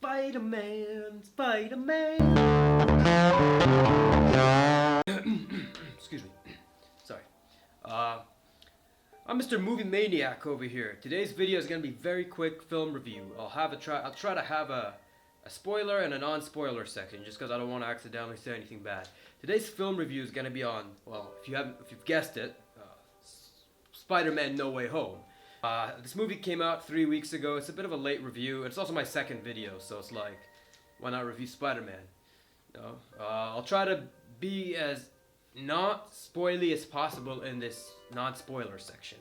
Spider-Man, Spider-Man. Excuse me. Sorry. I'm Mr. Movie Maniac over here. Today's video is gonna be very quick film review. I'll try to have a spoiler and a non-spoiler section, just because I don't want to accidentally say anything bad. Today's film review is gonna be on, well, if you've guessed it, Spider-Man: No Way Home. This movie came out 3 weeks ago. It's a bit of a late review. It's also my second video, so it's like, why not review Spider-Man? No? I'll try to be as not spoily as possible in this non-spoiler section.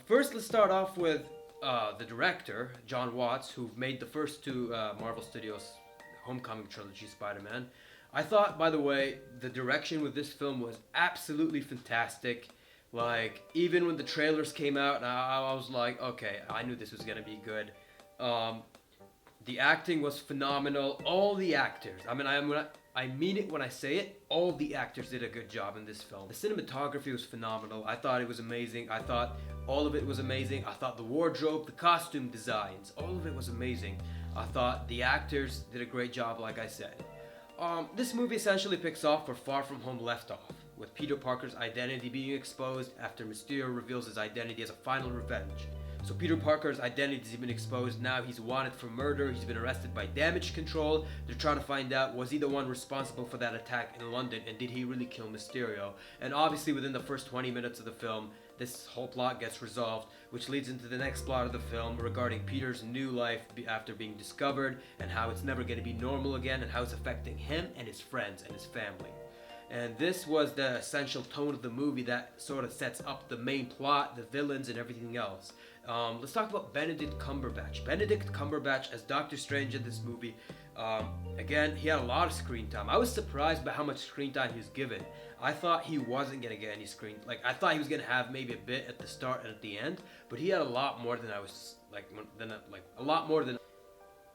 First, let's start off with the director, Jon Watts, who made the first two Marvel Studios Homecoming trilogy Spider-Man. I thought, by the way, the direction with this film was absolutely fantastic. Like, even when the trailers came out, I was like, okay, I knew this was gonna be good. The acting was phenomenal. All the actors, I mean it when I say it, all the actors did a good job in this film. The cinematography was phenomenal. I thought it was amazing. I thought all of it was amazing. I thought the wardrobe, the costume designs, all of it was amazing. I thought the actors did a great job, like I said. This movie essentially picks off where Far From Home left off, with Peter Parker's identity being exposed after Mysterio reveals his identity as a final revenge. So Peter Parker's identity has been exposed. Now he's wanted for murder. He's been arrested by Damage Control. They're trying to find out, was he the one responsible for that attack in London, and did he really kill Mysterio? And obviously within the first 20 minutes of the film, this whole plot gets resolved, which leads into the next plot of the film regarding Peter's new life after being discovered, and how it's never going to be normal again, and how it's affecting him and his friends and his family. And this was the essential tone of the movie that sort of sets up the main plot, the villains, and everything else. Let's talk about Benedict Cumberbatch. Benedict Cumberbatch as Doctor Strange in this movie. Again, he had a lot of screen time. I was surprised by how much screen time he was given. I thought he wasn't going to get any screen. Like, I thought he was going to have maybe a bit at the start and at the end, but he had a lot more than I was, a lot more than...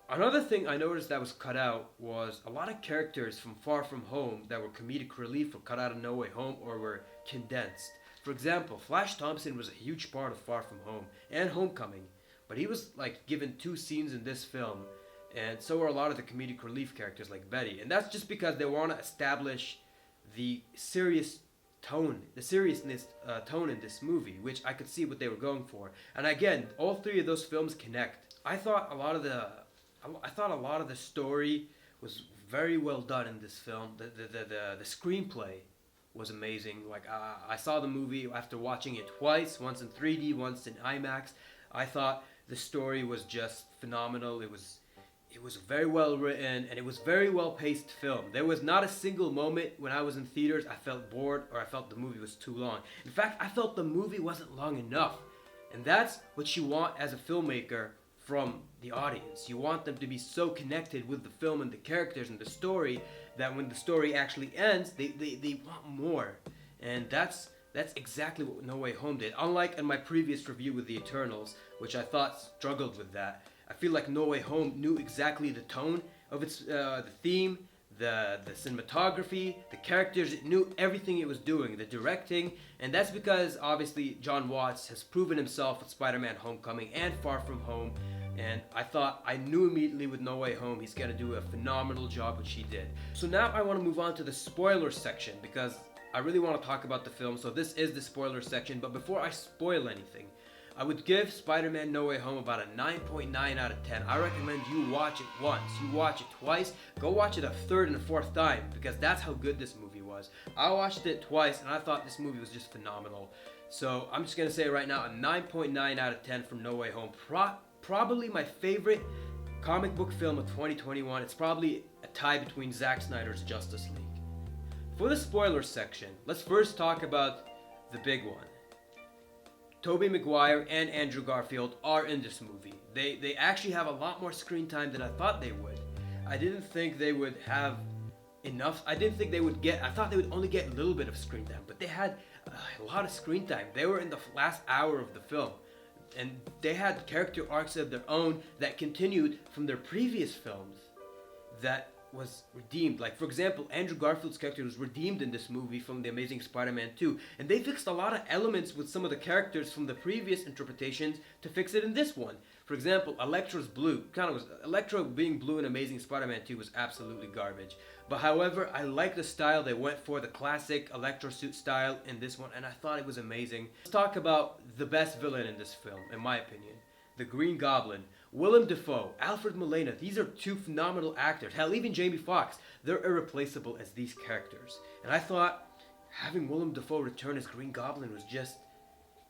Another thing I noticed that was cut out was a lot of characters from Far From Home that were comedic relief were cut out of No Way Home or were condensed. For example, Flash Thompson was a huge part of Far From Home and Homecoming, but he was like given 2 scenes in this film, and so were a lot of the comedic relief characters like Betty. And that's just because they want to establish the serious tone, the seriousness tone in this movie, which I could see what they were going for. And again, all 3 of those films connect. I thought a lot of the story was very well done in this film. The screenplay was amazing. Like, I saw the movie after watching it twice, once in 3D, once in IMAX. I thought the story was just phenomenal. It was very well written, and it was very well paced film. There was not a single moment when I was in theaters I felt bored or I felt the movie was too long. In fact, I felt the movie wasn't long enough. And that's what you want as a filmmaker from the audience. You want them to be so connected with the film and the characters and the story that when the story actually ends, they want more. And that's exactly what No Way Home did. Unlike in my previous review with The Eternals, which I thought struggled with that, I feel like No Way Home knew exactly the tone of its the theme, the cinematography, the characters. It knew everything it was doing, the directing, and that's because obviously Jon Watts has proven himself with Spider-Man: Homecoming and Far From Home. And I knew immediately with No Way Home he's gonna do a phenomenal job, which he did. So now I want to move on to the spoiler section, because I really want to talk about the film. So this is the spoiler section, but before I spoil anything, I would give Spider-Man: No Way Home about a 9.9 out of 10. I recommend you watch it once, you watch it twice, go watch it a 3rd and a 4th time, because that's how good this movie was. I watched it twice and I thought this movie was just phenomenal. So I'm just gonna say right now a 9.9 out of 10 from No Way Home. Probably my favorite comic book film of 2021. It's probably a tie between Zack Snyder's Justice League. For the spoiler section, let's first talk about the big one. Tobey Maguire and Andrew Garfield are in this movie. They actually have a lot more screen time than I thought they would. I didn't think they would have enough. I thought they would only get a little bit of screen time, but they had a lot of screen time. They were in the last hour of the film, and they had character arcs of their own that continued from their previous films that was redeemed. Like, for example, Andrew Garfield's character was redeemed in this movie from The Amazing Spider-Man 2, and they fixed a lot of elements with some of the characters from the previous interpretations to fix it in this one. For example, Electro's blue kind of was Electro being blue in Amazing Spider-Man 2 was absolutely garbage. But however, I like the style they went for, the classic Electro suit style in this one, and I thought it was amazing. Let's talk about the best villain in this film, in my opinion, the Green Goblin. Willem Dafoe, Alfred Molina, these are two phenomenal actors. Hell, even Jamie Foxx, they're irreplaceable as these characters. And I thought having Willem Dafoe return as Green Goblin was just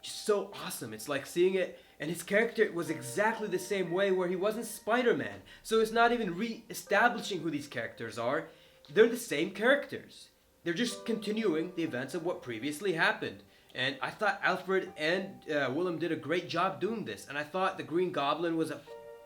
so awesome. It's like seeing it, and his character was exactly the same way where he wasn't Spider-Man. So it's not even re-establishing who these characters are. They're the same characters. They're just continuing the events of what previously happened. And I thought Alfred and Willem did a great job doing this. And I thought the Green Goblin was an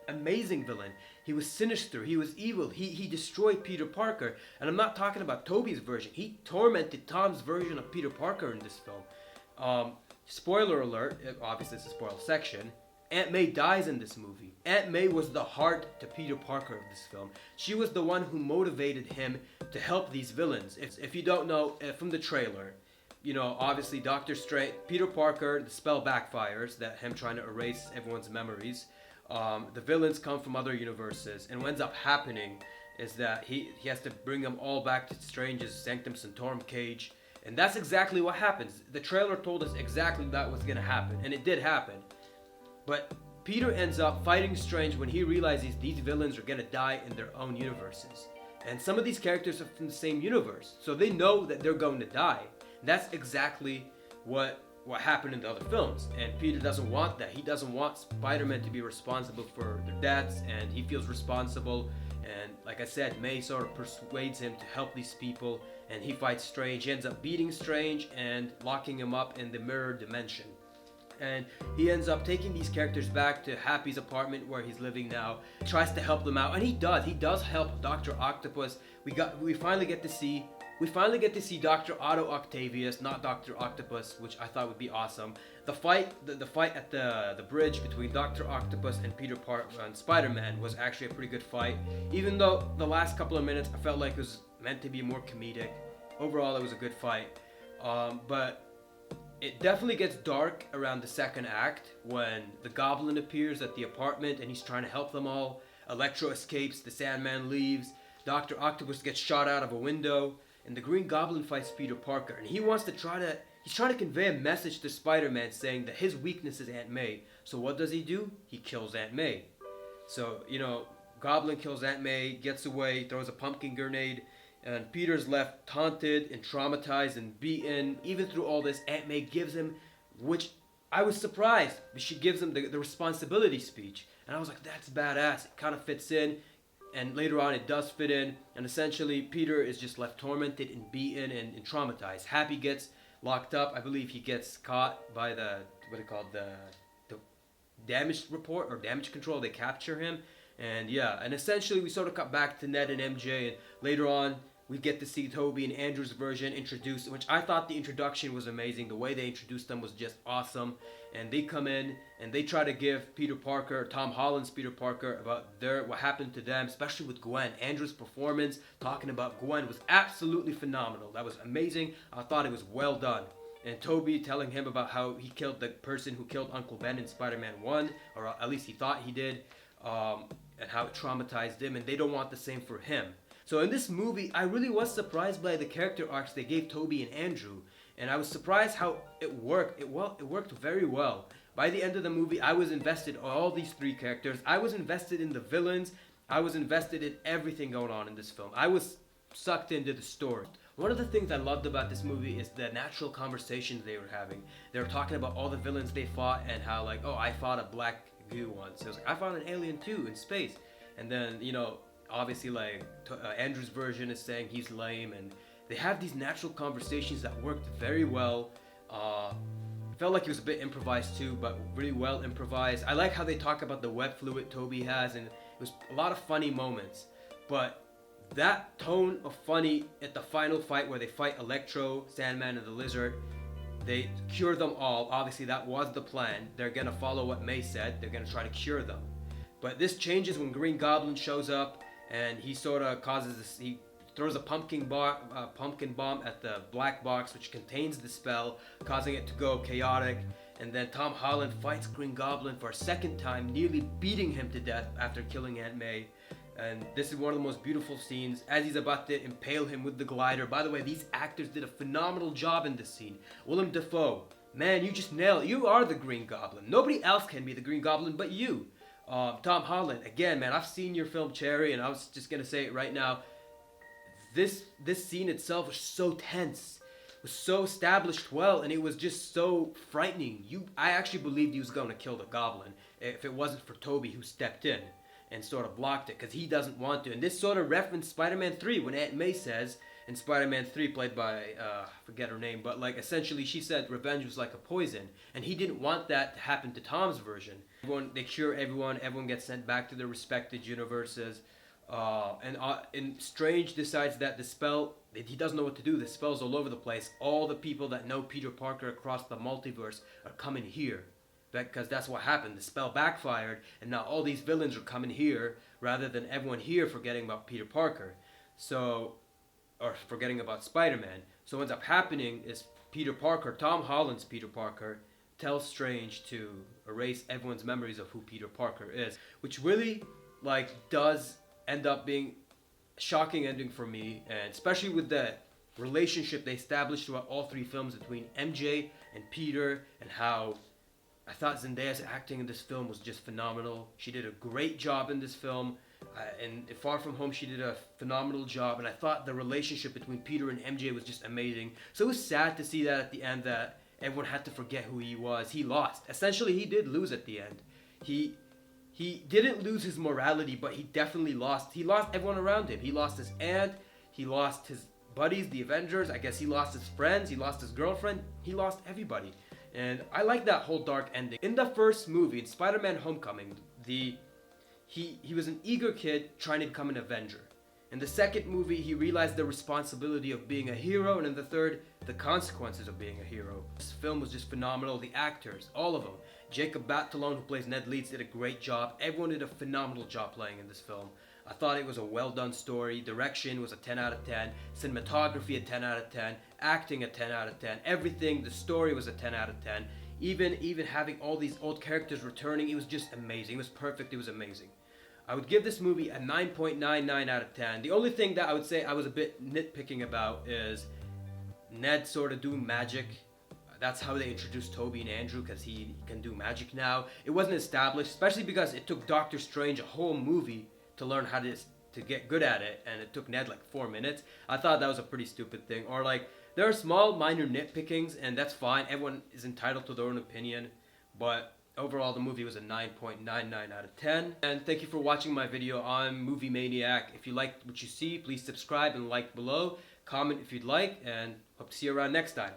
amazing villain. He was sinister. He was evil. He destroyed Peter Parker. And I'm not talking about Tobey's version. He tormented Tom's version of Peter Parker in this film. Spoiler alert, obviously it's a spoiler section. Aunt May dies in this movie. Aunt May was the heart to Peter Parker of this film. She was the one who motivated him to help these villains. If you don't know from the trailer, you know, obviously Doctor Strange, Peter Parker, the spell backfires, that him trying to erase everyone's memories. The villains come from other universes, and what ends up happening is that he has to bring them all back to Strange's Sanctum Sanctorum cage. And that's exactly what happens. The trailer told us exactly that was going to happen, and it did happen. But Peter ends up fighting Strange when he realizes these villains are going to die in their own universes. And some of these characters are from the same universe, so they know that they're going to die. And that's exactly what happened in the other films. And Peter doesn't want that. He doesn't want Spider-Man to be responsible for their deaths, and he feels responsible. And like I said, May sort of persuades him to help these people, and he fights Strange. He ends up beating Strange and locking him up in the mirror dimension. And he ends up taking these characters back to Happy's apartment where he's living now. He tries to help them out, and he does help Dr. Octopus. We finally get to see Dr. Otto Octavius, not Dr. Octopus, which I thought would be awesome. The fight at the bridge between Dr. Octopus and Peter Parker and Spider-Man was actually a pretty good fight. Even though the last couple of minutes I felt like it was meant to be more comedic. Overall, it was a good fight. But it definitely gets dark around the second act when the Goblin appears at the apartment and he's trying to help them all. Electro escapes, the Sandman leaves, Dr. Octopus gets shot out of a window, and the Green Goblin fights Peter Parker, and he's trying to convey a message to Spider-Man saying that his weakness is Aunt May. So what does he do? He kills Aunt May. So, you know, Goblin kills Aunt May, gets away, throws a pumpkin grenade, and Peter's left taunted and traumatized and beaten. Even through all this, Aunt May gives him, which I was surprised, but she gives him the responsibility speech. And I was like, that's badass. It kind of fits in. And later on, it does fit in. And essentially, Peter is just left tormented and beaten and traumatized. Happy gets locked up. I believe he gets caught by the damage report or damage control. They capture him. And yeah, and essentially, we sort of cut back to Ned and MJ. And later on, we get to see Tobey and Andrew's version introduced, which I thought the introduction was amazing. The way they introduced them was just awesome. And they come in and they try to give Peter Parker, Tom Holland's Peter Parker, about what happened to them, especially with Gwen. Andrew's performance, talking about Gwen, was absolutely phenomenal. That was amazing. I thought it was well done. And Tobey telling him about how he killed the person who killed Uncle Ben in Spider-Man 1, or at least he thought he did, and how it traumatized him, and they don't want the same for him. So in this movie, I really was surprised by the character arcs they gave Tobey and Andrew, and I was surprised how it worked. It worked very well. By the end of the movie, I was invested in all these three characters. I was invested in the villains. I was invested in everything going on in this film. I was sucked into the story. One of the things I loved about this movie is the natural conversations they were having. They were talking about all the villains they fought and how, like, oh, I fought a black goo once. It was like, I fought an alien too in space. And then, you know, obviously, like, Andrew's version is saying he's lame, and they have these natural conversations that worked very well. Felt like it was a bit improvised too, but really well improvised. I like how they talk about the web fluid Tobey has, and it was a lot of funny moments. But that tone of funny at the final fight where they fight Electro, Sandman, and the Lizard, they cure them all. Obviously, that was the plan. They're gonna follow what May said. They're gonna try to cure them. But this changes when Green Goblin shows up, and he sort of causes this. He throws a pumpkin bomb at the black box, which contains the spell, causing it to go chaotic. And then Tom Holland fights Green Goblin for a second time, nearly beating him to death after killing Aunt May. And this is one of the most beautiful scenes as he's about to impale him with the glider. By the way, these actors did a phenomenal job in this scene. Willem Dafoe, man, you just nailed it. You are the Green Goblin. Nobody else can be the Green Goblin but you. Tom Holland, again, man, I've seen your film Cherry, and I was just gonna say it right now. This scene itself was so tense, was so established well, and it was just so frightening. I actually believed he was gonna kill the Goblin if it wasn't for Tobey, who stepped in and sort of blocked it, because he doesn't want to. And this sort of referenced Spider-Man 3 when Aunt May says in Spider-Man 3, played by I forget her name, but like essentially she said revenge was like a poison, and he didn't want that to happen to Tom's version. They cure everyone gets sent back to their respected universes, and Strange decides that the spell, he doesn't know what to do. The spell's all over the place. All the people that know Peter Parker across the multiverse are coming here, because that's what happened. The spell backfired, and now all these villains are coming here rather than everyone here forgetting about Peter Parker. Or forgetting about Spider-Man. So what ends up happening is Peter Parker, Tom Holland's Peter Parker, tells Strange to erase everyone's memories of who Peter Parker is, which really does end up being a shocking ending for me, and especially with the relationship they established throughout all three films between MJ and Peter, and how I thought Zendaya's acting in this film was just phenomenal. She did a great job in this film. And Far From Home, she did a phenomenal job, and I thought the relationship between Peter and MJ was just amazing. So it was sad to see that at the end, that everyone had to forget who he was. He lost. Essentially, he did lose at the end. He didn't lose his morality, but he definitely lost. He lost everyone around him. He lost his aunt. He lost his buddies, the Avengers. I guess he lost his friends. He lost his girlfriend. He lost everybody. And I like that whole dark ending. In the first movie, in Spider-Man Homecoming, he was an eager kid trying to become an Avenger. In the second movie, he realized the responsibility of being a hero, and in the third, the consequences of being a hero. This film was just phenomenal. The actors, all of them. Jacob Batalon, who plays Ned Leeds, did a great job. Everyone did a phenomenal job playing in this film. I thought it was a well-done story. Direction was a 10 out of 10. Cinematography a 10 out of 10. Acting a 10 out of 10. Everything, the story was a 10 out of 10. Even having all these old characters returning, it was just amazing. It was perfect. It was amazing. I would give this movie a 9.99 out of 10. The only thing that I would say I was a bit nitpicking about is Ned sort of doing magic. That's how they introduced Tobey and Andrew, because he can do magic now. It wasn't established, especially because it took Doctor Strange a whole movie to learn how to get good at it, and it took Ned like 4 minutes. I thought that was a pretty stupid thing. Or there are small minor nitpickings, and that's fine. Everyone is entitled to their own opinion, but overall the movie was a 9.99 out of 10. And thank you for watching my video. I'm Movie Maniac. If you liked what you see, please subscribe and like below. Comment if you'd like, and hope to see you around next time.